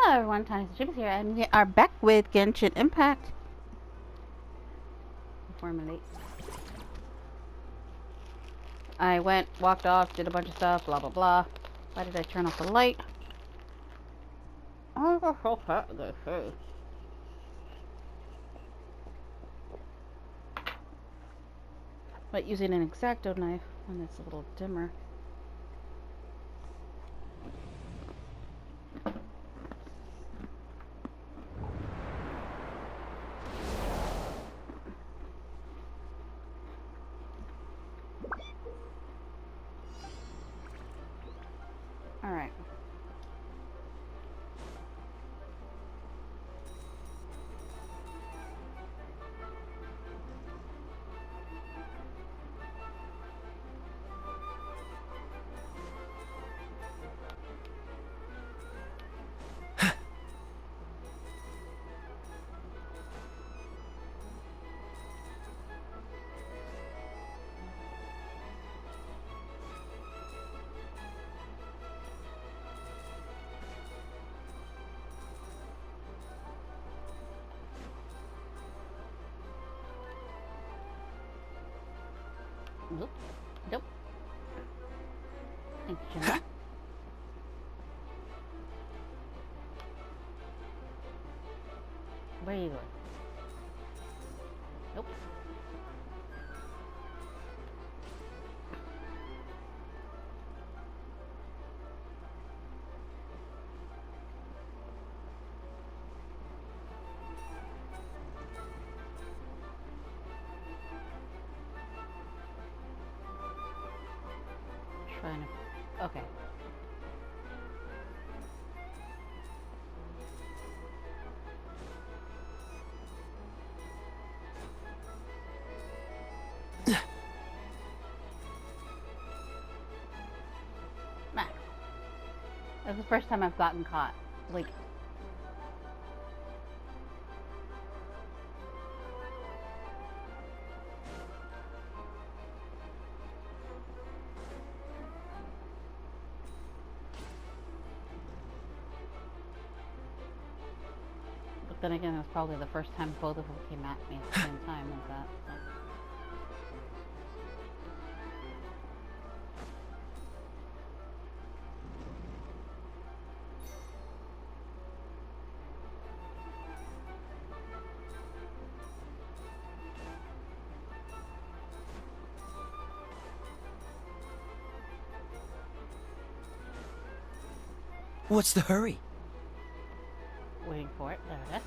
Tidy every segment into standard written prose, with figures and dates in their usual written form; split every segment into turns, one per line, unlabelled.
Hello everyone, Tiniestofchibis here, and we are back with Genshin Impact. Before I'm late. I walked off, did a bunch of stuff, blah blah blah. Why did I turn off the light? Oh, I'm so fat in the face. But using an X-Acto knife when it's a little dimmer. Alright. Nope. Nope. Thank you, Jenna. Where are you going? Nope. Trying to. Okay. Nah. That's the first time I've gotten caught. Like. But then again, it was probably the first time both of them came at me at the same time like that. So.
What's the hurry?
Waiting for it. There it is.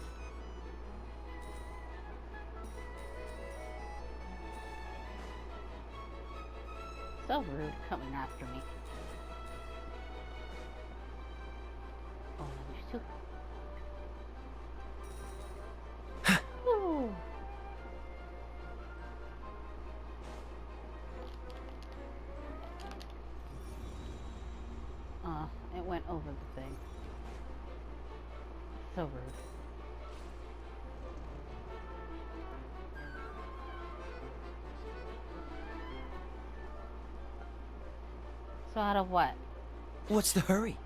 So rude coming after me. Oh, there's two. Ooh. It went over the thing. So rude. So out of what?
What's the hurry?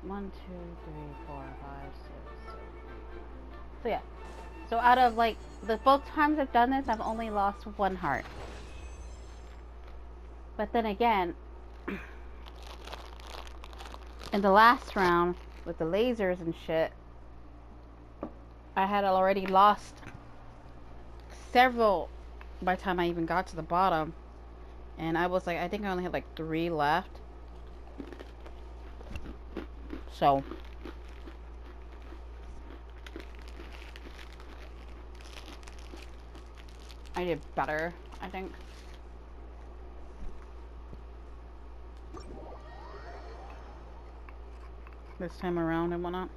1, 2, 3, 4, 5, 6, 7. So yeah. So out of like both times I've done this, I've only lost 1 heart. But then again, in the last round with the lasers and shit, I had already lost several by the time I even got to the bottom. And I was like, I think I only had like 3 left. So I did better, I think. This time around and whatnot.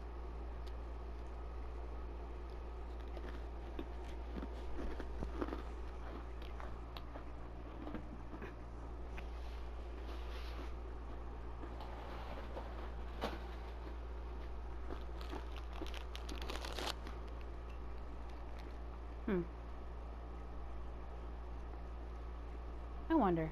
I wonder.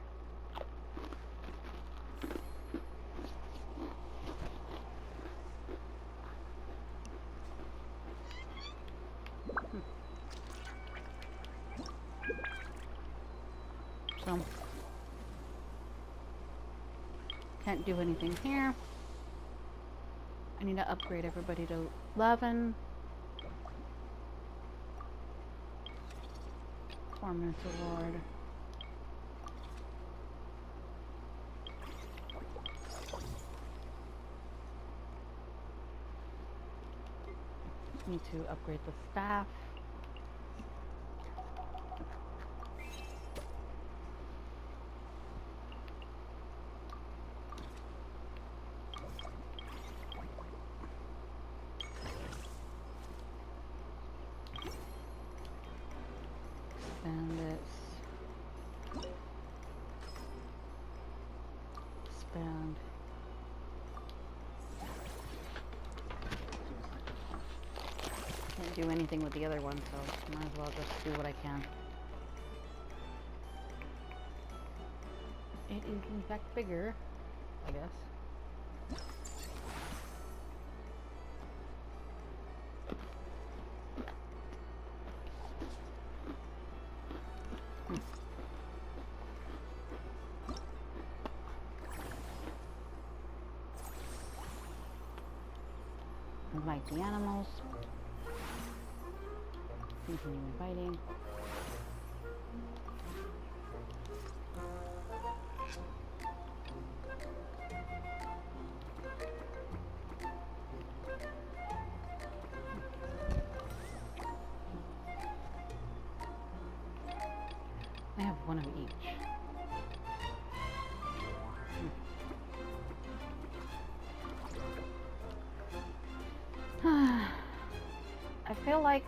So can't do anything here. I need to upgrade everybody to 11. 4 minutes award. Need to upgrade the staff. Expand this. Expand. Can't do anything with the other one, so might as well just do what I can. It is in fact bigger, I guess. Invite the animals. Continue inviting. I have one of each. I feel like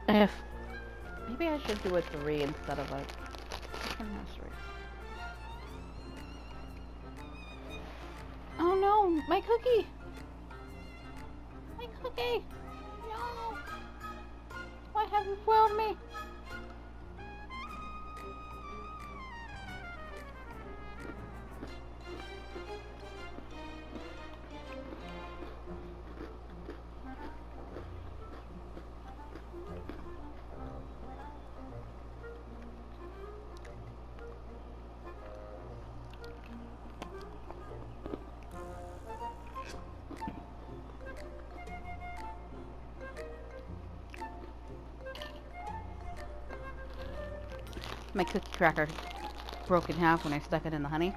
if maybe I should do a 3 instead of a mastery. Oh no, my cookie! My cookie! No! Why have you foiled me? My cookie cracker broke in half when I stuck it in the honey.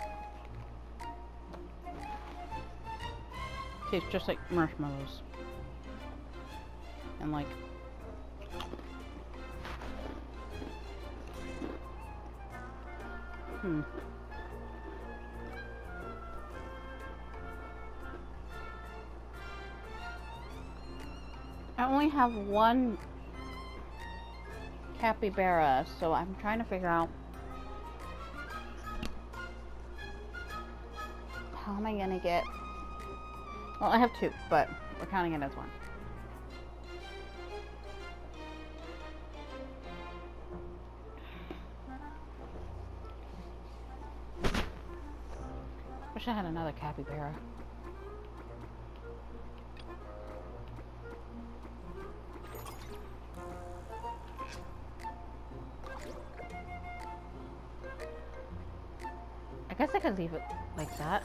Tastes just like marshmallows. And like I only have one capybara, so I'm trying to figure out how am I gonna get. Well, I have 2, but we're counting it as 1. Wish I had another capybara. I guess I could leave it like that.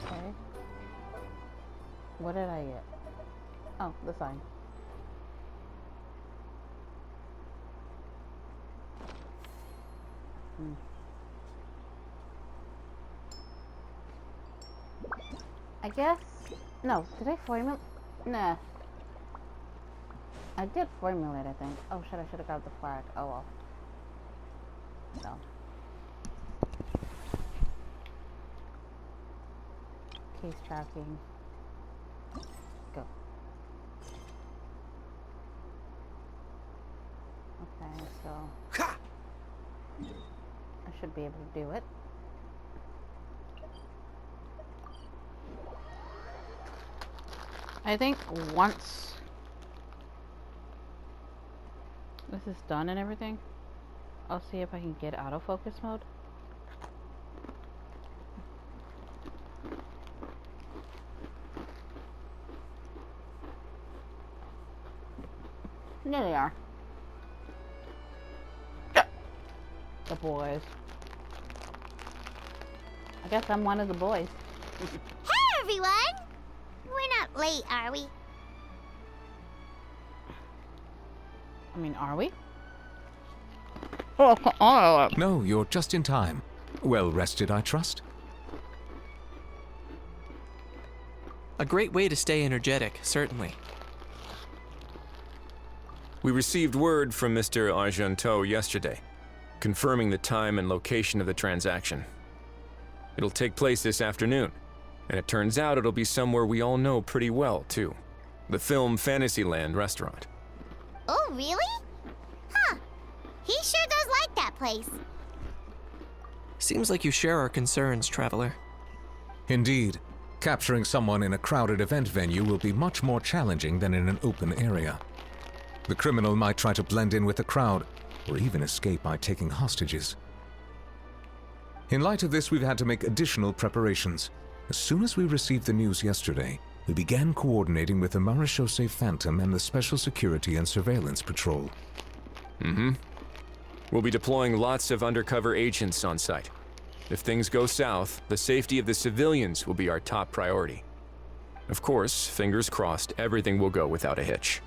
Okay. What did I get? Oh, the sign. I guess. No, did I formulate? Nah. I did formulate, I think. Oh shit, I should have grabbed the flag. Oh well. No. Case tracking. Go. Okay, so I should be able to do it. I think once this is done and everything, I'll see if I can get autofocus mode. There they are. The boys. I guess I'm one of the boys.
Hey, everyone! We're not late, are we?
I mean, are we? Oh.
No, you're just in time. Well rested, I trust?
A great way to stay energetic, certainly.
We received word from Mr. Argenteau yesterday, confirming the time and location of the transaction. It'll take place this afternoon, and it turns out it'll be somewhere we all know pretty well, too. The Film Fantasyland restaurant.
Oh, really? Huh. He sure does like that place.
Seems like you share our concerns, Traveler.
Indeed. Capturing someone in a crowded event venue will be much more challenging than in an open area. The criminal might try to blend in with the crowd, or even escape by taking hostages. In light of this, we've had to make additional preparations. As soon as we received the news yesterday, we began coordinating with the Marechaussee Phantom and the Special Security and Surveillance Patrol.
We'll be deploying lots of undercover agents on site. If things go south, the safety of the civilians will be our top priority. Of course, fingers crossed, everything will go without a hitch.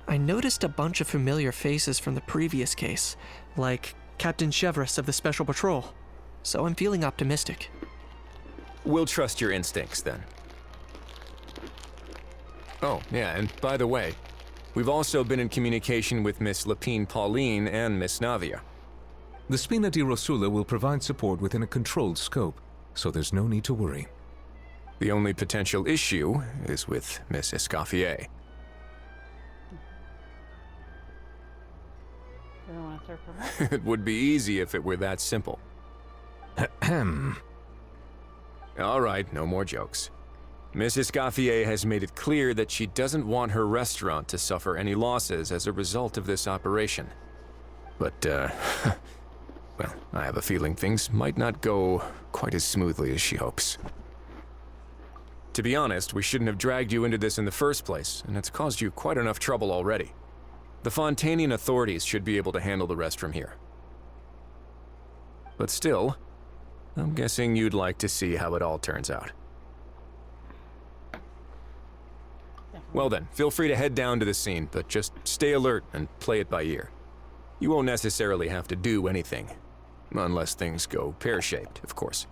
I noticed a bunch of familiar faces from the previous case, like Captain Chevres of the Special Patrol, so I'm feeling optimistic.
We'll trust your instincts, then. Oh, yeah, and by the way, we've also been in communication with Miss Lapine Pauline and Miss Navia.
The Spina di Rosula will provide support within a controlled scope, so there's no need to worry.
The only potential issue is with Miss Escoffier.
You don't want to serve her?
It would be easy if it were that simple. All right, no more jokes. Miss Escoffier has made it clear that she doesn't want her restaurant to suffer any losses as a result of this operation. But, well, I have a feeling things might not go quite as smoothly as she hopes. To be honest, we shouldn't have dragged you into this in the first place, and it's caused you quite enough trouble already. The Fontanian authorities should be able to handle the rest from here. But still, I'm guessing you'd like to see how it all turns out. Well then, feel free to head down to the scene, but just stay alert and play it by ear. You won't necessarily have to do anything, unless things go pear-shaped, of course.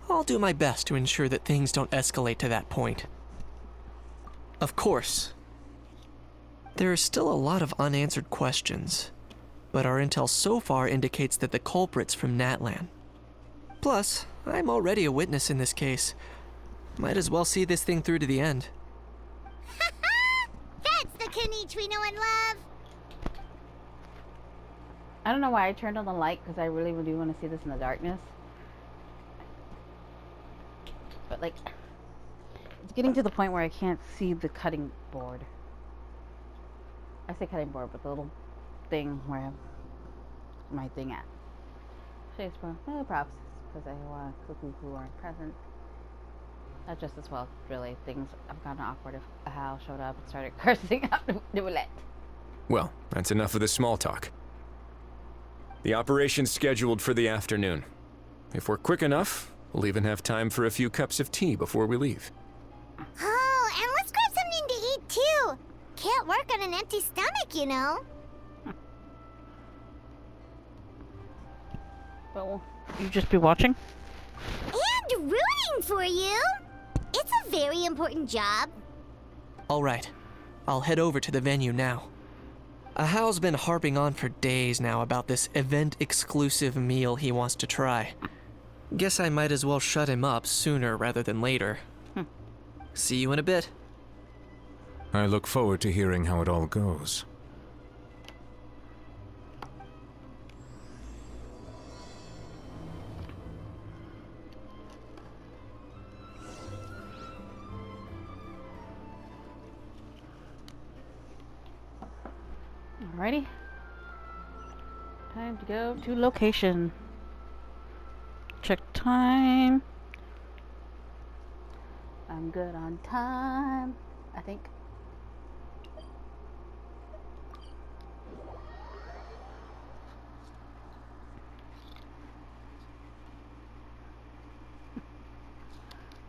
I'll do my best to ensure that things don't escalate to that point. Of course. There are still a lot of unanswered questions, but our intel so far indicates that the culprit's from Natlan. Plus, I'm already a witness in this case. Might as well see this thing through to the end.
That's the Kenichi we know and love.
I don't know why I turned on the light, because I really do want to see this in the darkness. But, like, it's getting to the point where I can't see the cutting board. I say cutting board, but the little thing where I have my thing at. Shades for props, because I want cuckoo who aren't present. Not just as well, really. Things have gotten awkward if Hal showed up and started cursing out the roulette.
Well, that's enough of the small talk. The operation's scheduled for the afternoon. If we're quick enough, we'll even have time for a few cups of tea before we leave.
Oh, and let's grab something to eat too. Can't work on an empty stomach, you know.
Well, you just be watching?
And rooting for you. It's a very important job.
All right, I'll head over to the venue now. Ahal's been harping on for days now about this event-exclusive meal he wants to try. Guess I might as well shut him up sooner rather than later. See you in a bit.
I look forward to hearing how it all goes.
Alrighty. Time to go to location. Check time. I'm good on time, I think.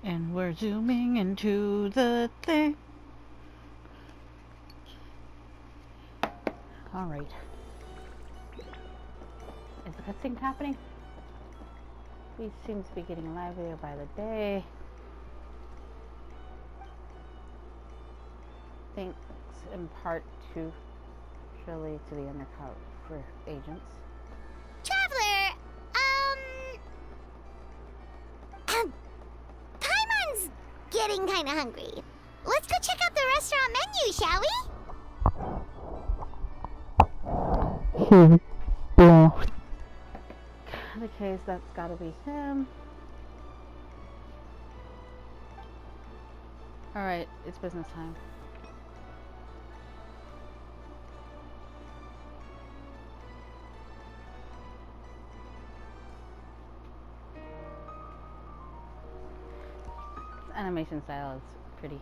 And we're zooming into the thing. Alright. Is the cutscene happening? He seems to be getting livelier by the day. Thanks in part to surely to the undercover agents.
Traveler, Paimon's getting kinda hungry. Let's go check out the restaurant menu, shall we?
In the case, that's gotta be him. Alright, it's business time. This animation style is pretty.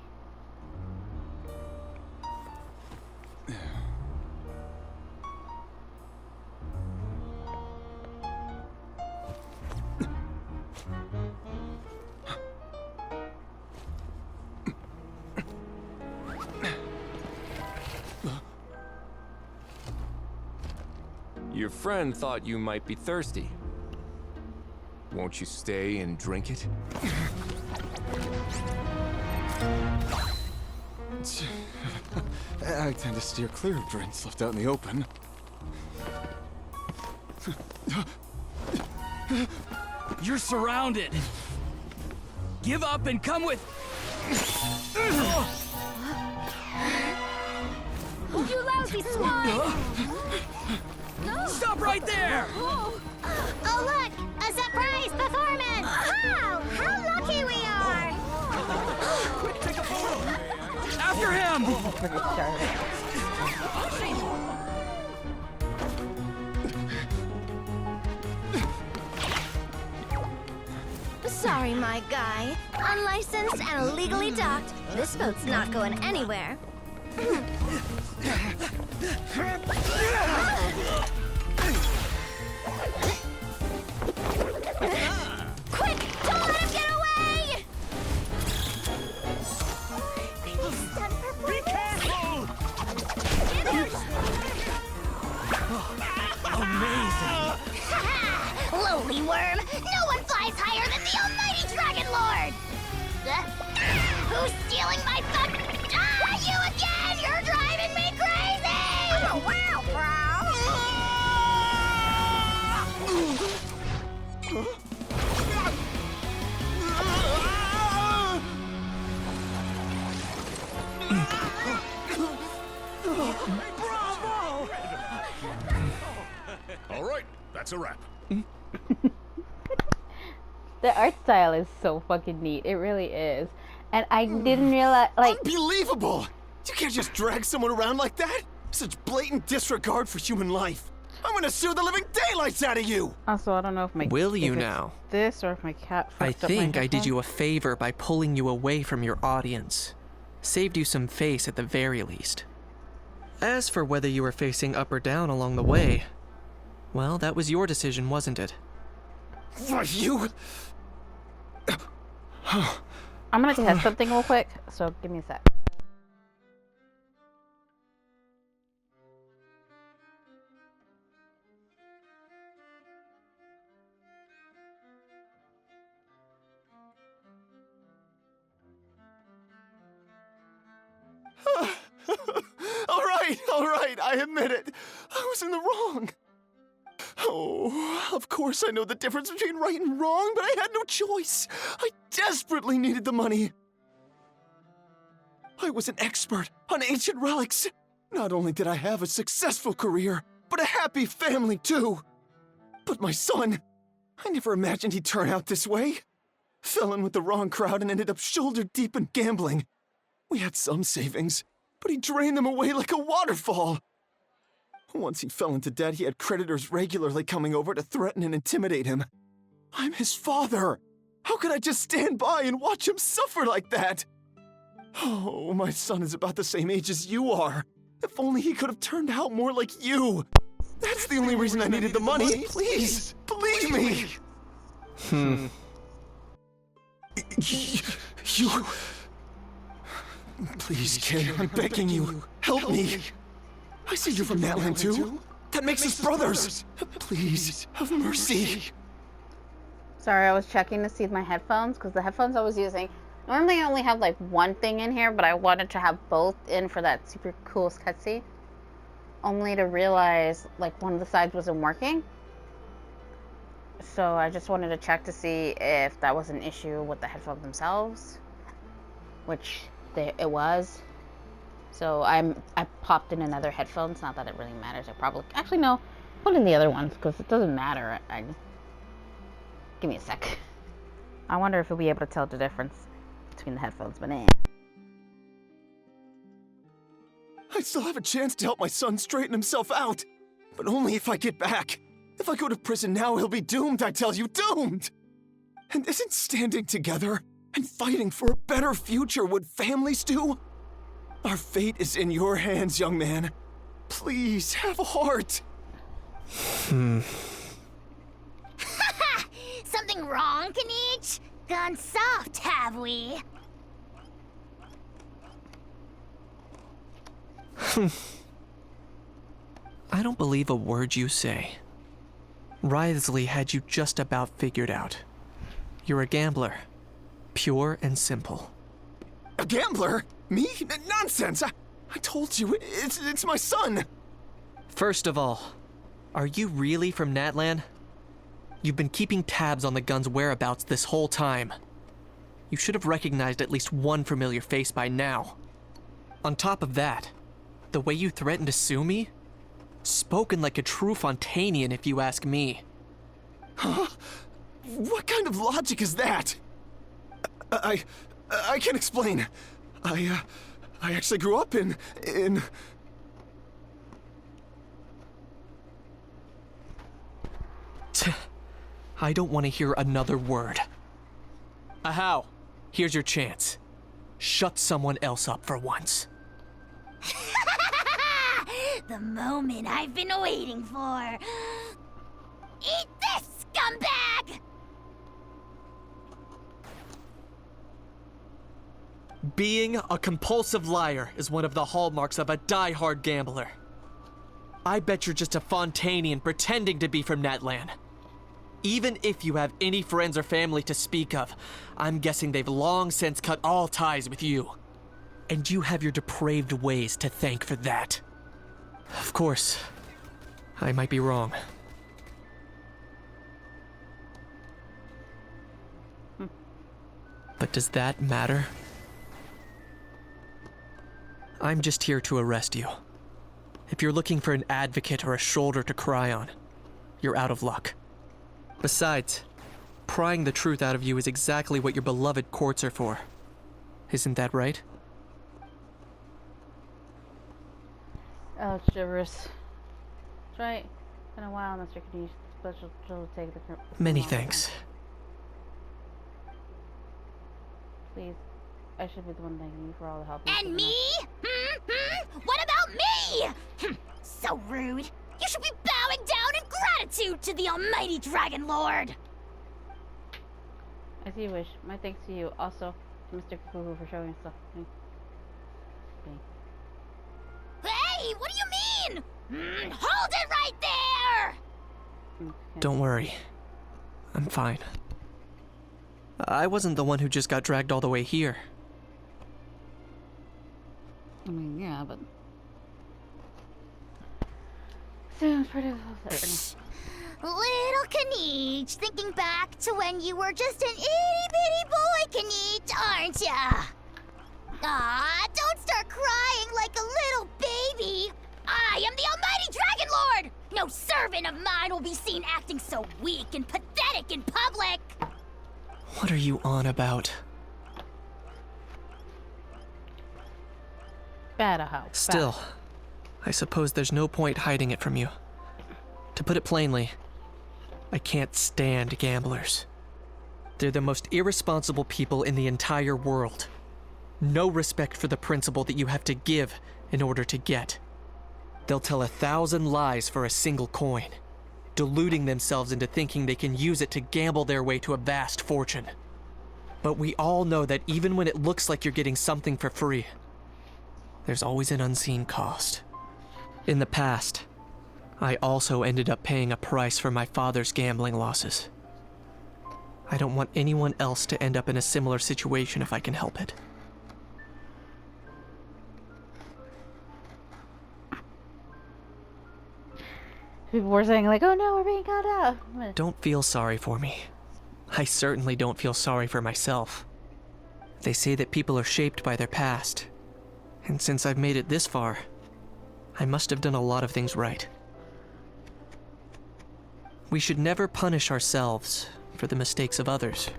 Your friend thought you might be thirsty. Won't you stay and drink it?
I tend to steer clear of drinks left out in the open.
You're surrounded. Give up and come with.
You lousy swine!
Stop right there!
Oh look! A surprise performance! Wow! How lucky we are!
Take a photo. After him!
Pretty sharp.
Sorry, my guy. Unlicensed and illegally docked. This boat's not going anywhere.
Quick! Don't let him get away!
Be careful! Amazing!
Lowly worm! No one flies higher than the almighty Dragon Lord! Who's stealing my fun? Ah, you again! You're driving me crazy! Oh, wow,
All right, that's a wrap.
The art style is so fucking neat. It really is. And I didn't realize, like,
Unbelievable! You can't just drag someone around like that! Such blatant disregard for human life! I'm gonna sue the living daylights out of you!
also, I don't know if my
Will you
if it's
now?
this or if my cat
I
fucked up my
think I did
headphones.
you a favor by pulling you away from your audience. Saved you some face at the very least. As for whether you were facing up or down along the way, well, that was your decision, wasn't it?
Why, you...
I'm gonna test something real quick, so give me a sec.
All right, I admit it. I was in the wrong. Oh, of course I know the difference between right and wrong, but I had no choice. I desperately needed the money. I was an expert on ancient relics. Not only did I have a successful career, but a happy family too. But my son, I never imagined he'd turn out this way. Fell in with the wrong crowd and ended up shoulder deep in gambling. We had some savings, but he drained them away like a waterfall. Once he fell into debt, he had creditors regularly coming over to threaten and intimidate him. I'm his father. How could I just stand by and watch him suffer like that? Oh, my son is about the same age as you are. If only he could have turned out more like you. That's the only reason I needed the money. Please, believe me. You... Please, kid, I'm begging you. Help me. I see you're from that land too. That makes us brothers. Please, have mercy.
Sorry, I was checking to see my headphones, because the headphones I was using, normally I only have like one thing in here, but I wanted to have both in for that super cool cutscene. Only to realize like one of the sides wasn't working. So I just wanted to check to see if that was an issue with the headphones themselves, which it was. So I popped in another headphones. Not that it really matters. I probably actually no, put in the other ones because it doesn't matter. Give me a sec. I wonder if we'll be able to tell the difference between the headphones, but nah.
I still have a chance to help my son straighten himself out, but only if I get back. If I go to prison now, he'll be doomed, I tell you, doomed! And isn't standing together and fighting for a better future what families do? Our fate is in your hands, young man. Please, have a heart.
Something wrong, Kanich? Gone soft, have we?
I don't believe a word you say. Wriothesley had you just about figured out. You're a gambler. Pure and simple.
A gambler? Me? Nonsense! I told you, it's my son!
First of all, are you really from Natlan? You've been keeping tabs on the gun's whereabouts this whole time. You should have recognized at least one familiar face by now. On top of that, the way you threatened to sue me? Spoken like a true Fontanian, if you ask me.
Huh? What kind of logic is that? I can explain. I actually grew up in...
I don't want to hear another word. Ahau, here's your chance. Shut someone else up for once.
The moment I've been waiting for. Eat this, scumbag!
Being a compulsive liar is one of the hallmarks of a die-hard gambler. I bet you're just a Fontanian pretending to be from Natlan. Even if you have any friends or family to speak of, I'm guessing they've long since cut all ties with you. And you have your depraved ways to thank for that. Of course, I might be wrong. But does that matter? I'm just here to arrest you. If you're looking for an advocate or a shoulder to cry on, you're out of luck. Besides, prying the truth out of you is exactly what your beloved courts are for. Isn't that right?
Oh, it's gibberish. That's right. It's been a while, Mr. Kanish. Special drill to take the...
Many thanks.
Please. I should be the one thanking you for all the help.
And me? What about me? So rude. You should be bowing down in gratitude to the almighty Dragon Lord.
As you wish. My thanks to you. Also, to Mr. Kukuhu for showing us stuff.
Hey, what do you mean? Hold it right there!
Okay.
Don't worry. I'm fine. I wasn't the one who just got dragged all the way here.
I mean, yeah, but... Sounds pretty close.
Little Kniech, thinking back to when you were just an itty-bitty boy, Kniech, aren't ya? Aw, don't start crying like a little baby. I am the almighty Dragon Lord! No servant of mine will be seen acting so weak and pathetic in public!
What are you on about?
Better hope.
Still, I suppose there's no point hiding it from you. To put it plainly, I can't stand gamblers. They're the most irresponsible people in the entire world. No respect for the principle that you have to give in order to get. They'll tell 1,000 lies for a single coin, deluding themselves into thinking they can use it to gamble their way to a vast fortune. But we all know that even when it looks like you're getting something for free, there's always an unseen cost. In the past, I also ended up paying a price for my father's gambling losses. I don't want anyone else to end up in a similar situation if I can help it.
People were saying like, oh no, we're being caught out.
Don't feel sorry for me. I certainly don't feel sorry for myself. They say that people are shaped by their past. And since I've made it this far, I must have done a lot of things right. We should never punish ourselves for the mistakes of others.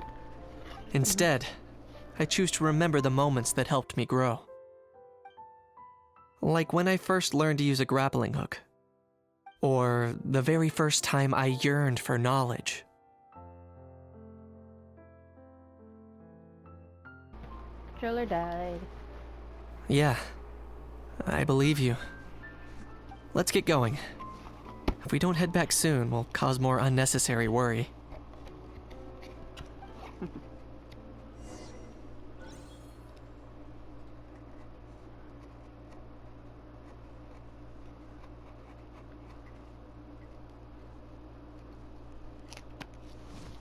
Instead, I choose to remember the moments that helped me grow. Like when I first learned to use a grappling hook. Or the very first time I yearned for knowledge.
Controller died.
Yeah, I believe you. Let's get going. If we don't head back soon, we'll cause more unnecessary worry.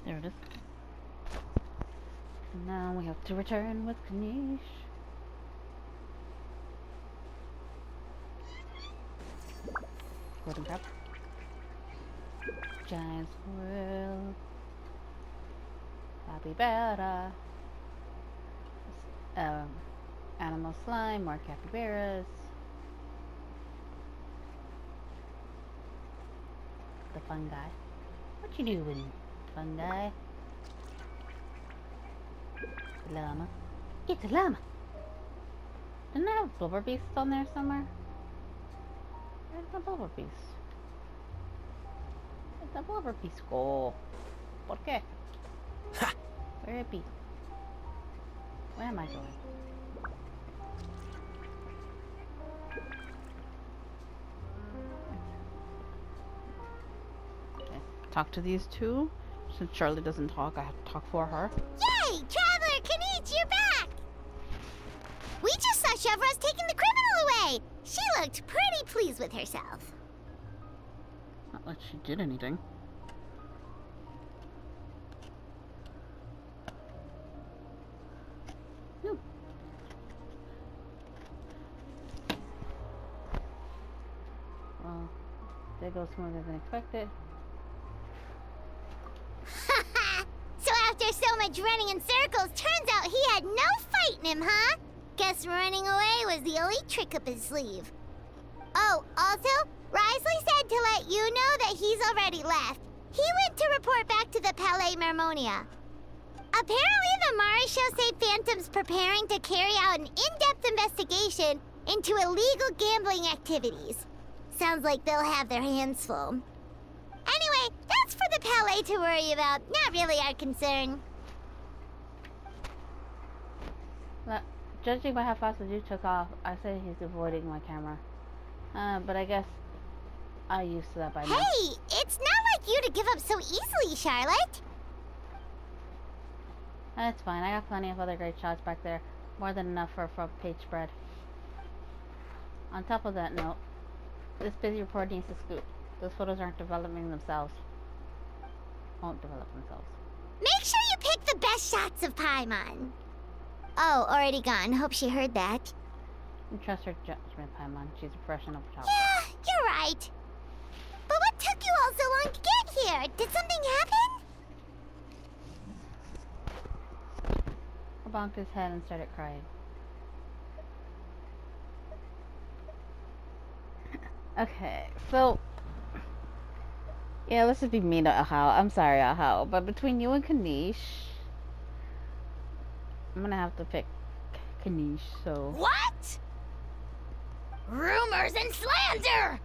There it is. Now we have to return with Kniech. Golden crab. Giant squirrel. Capybara. Animal slime, more capybaras. The fun guy. What you doing, fun guy? The llama. Get the llama! Didn't I have blubber beasts on there somewhere? Where's the blubber beast? Where's the blubber beast go? ¿Por qué?
Ha!
Where it be? Where am I going? Okay. Talk to these two. Since Charlie doesn't talk, I have to talk for her.
Yay! Traveler Kniech, you're back! We just saw Chevro's taking the criminal away! She looked pretty pleased with herself.
Not like she did anything. No. Well, they go smoother than expected.
So after so much running in circles, turns out he had no fight in him, huh? Guess running away was the only trick up his sleeve. Oh, also, Risley said to let you know that he's already left. He went to report back to the Palais Mermonia. Apparently, the Mari show say Phantom's preparing to carry out an in-depth investigation into illegal gambling activities. Sounds like they'll have their hands full. Anyway, that's for the Palais to worry about, not really our concern.
Well, judging by how fast the dude took off, I say he's avoiding my camera. But I guess I'm used to that by now.
Hey, it's not like you to give up so easily, Charlotte.
That's fine. I got plenty of other great shots back there. More than enough for a front page spread. On top of that note, this busy report needs to scoop. Those photos aren't developing themselves. Won't develop themselves.
Make sure you pick the best shots of Paimon. Oh, already gone. Hope she heard that.
You trust her judgment, Paimon. She's a professional photographer.
Yeah, you're right. But what took you all so long to get here? Did something happen?
I bonked his head and started crying. Okay, so yeah, let's just be mean to Ahau. I'm sorry, Ahau, but between you and Kanish, I'm gonna have to pick Kanish. So
What? Rumors and slander!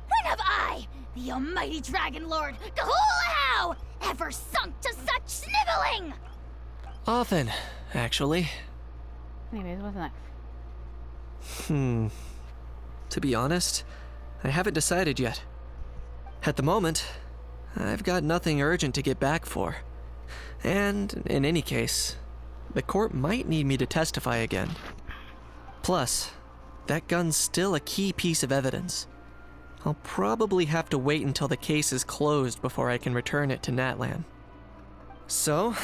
When have I, the almighty Dragon Lord, Kahulahau, ever sunk to such sniveling?
Often, actually.
anyways, what's next?
To be honest, I haven't decided yet. At the moment, I've got nothing urgent to get back for. And, in any case, the court might need me to testify again. Plus, that gun's still a key piece of evidence. I'll probably have to wait until the case is closed before I can return it to Natlan. So,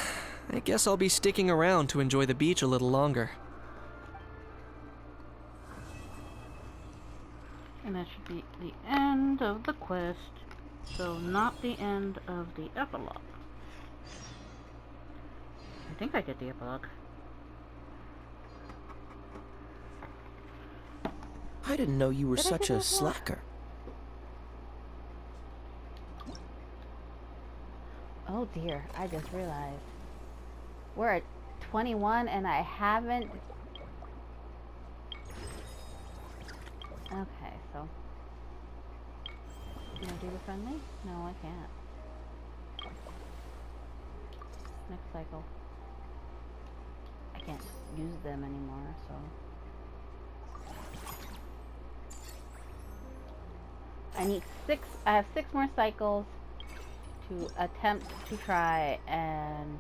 I guess I'll be sticking around to enjoy the beach a little longer.
And that should be the end of the quest, so not the end of the epilogue. I think I did the epilogue.
I didn't know you were
Did I
such
do
a
the epilogue?
slacker.
Oh dear, I just realized. We're at 21 and I haven't... Okay, so... Can I do the friendly? No, I can't. Next cycle. I can't use them anymore, so... I need I have 6 more cycles to attempt to try and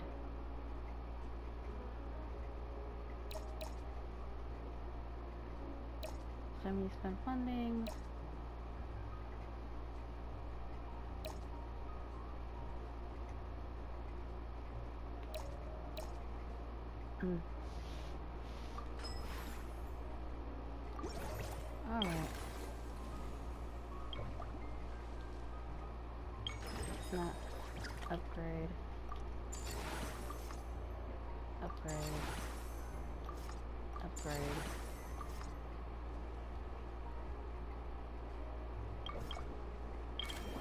me spend funding. All right. Not upgrade. Upgrade. Upgrade.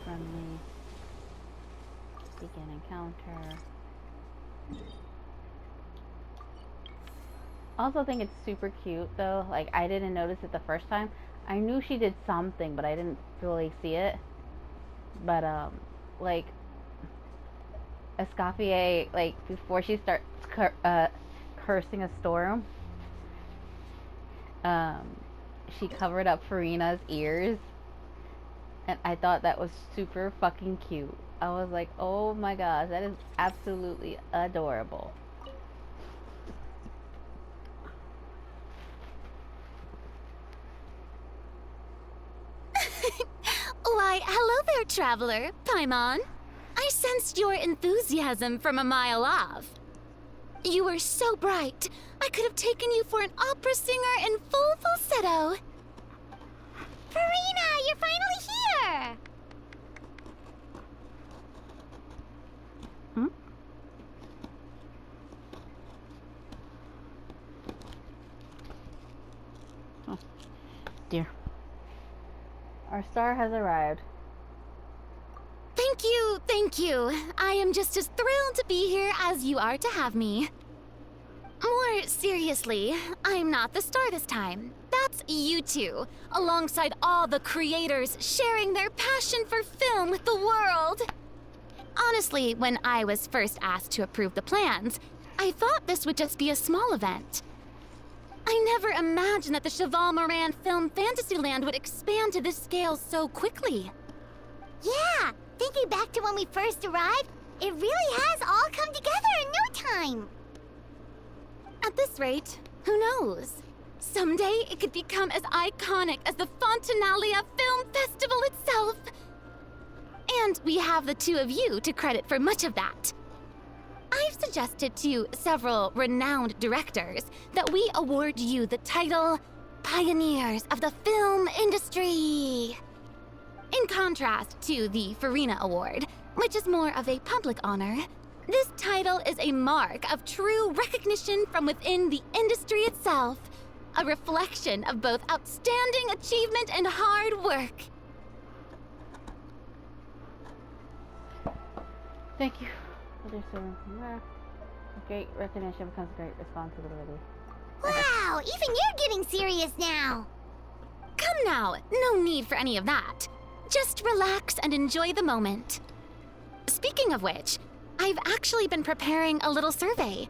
Friendly. Begin encounter. Also think it's super cute though. Like I didn't notice it the first time. I knew she did something, but I didn't really see it. But like Escoffier, like before she starts cursing a storm, she covered up Furina's ears, and I thought that was super fucking cute. I was like, oh my gosh, that is absolutely adorable.
Why, hello there, traveler. Paimon. I sensed your enthusiasm from a mile off. You were so bright, I could have taken you for an opera singer in full falsetto.
Furina, you're finally here!
Hmm? Oh, dear. Our star has arrived.
Thank you. I am just as thrilled to be here as you are to have me. More seriously, I'm not the star this time. That's you two, alongside all the creators sharing their passion for film with the world. Honestly, when I was first asked to approve the plans, I thought this would just be a small event. I never imagined that the Cheval Moran Film Fantasyland would expand to this scale so quickly.
Yeah, thinking back to when we first arrived, it really has all come together in no time.
At this rate, who knows? Someday it could become as iconic as the Fontanalia Film Festival itself. And we have the two of you to credit for much of that. I've suggested to several renowned directors that we award you the title pioneers of the film industry. In contrast to the Furina Award, which is more of a public honor, this title is a mark of true recognition from within the industry itself, a reflection of both outstanding achievement and hard work.
Thank you. Great recognition becomes great responsibility.
Wow, even you're getting serious now.
Come now, no need for any of that. Just relax and enjoy the moment. Speaking of which, I've actually been preparing a little survey.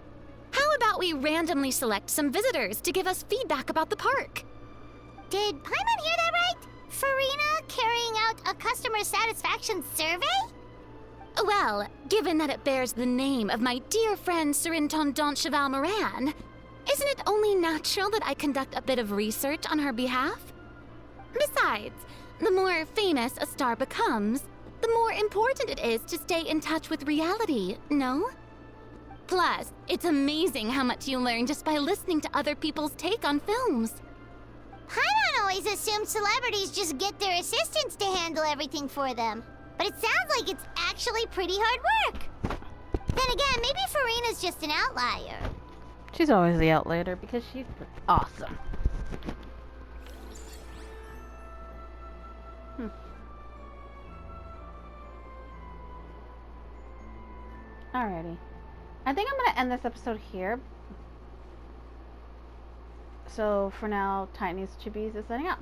How about we randomly select some visitors to give us feedback about the park?
Did Paimon hear that right? Furina carrying out a customer satisfaction survey?
Well, given that it bears the name of my dear friend Surintendant Cheval Moran, isn't it only natural that I conduct a bit of research on her behalf? Besides, the more famous a star becomes, the more important it is to stay in touch with reality, no? Plus, it's amazing how much you learn just by listening to other people's take on films.
Paimon always assumed celebrities just get their assistants to handle everything for them. But it sounds like it's actually pretty hard work. Then again, maybe Furina's just an outlier.
She's always the outlier because she's awesome. Alrighty. I think I'm gonna end this episode here. So for now, Tiniestofchibis is signing out.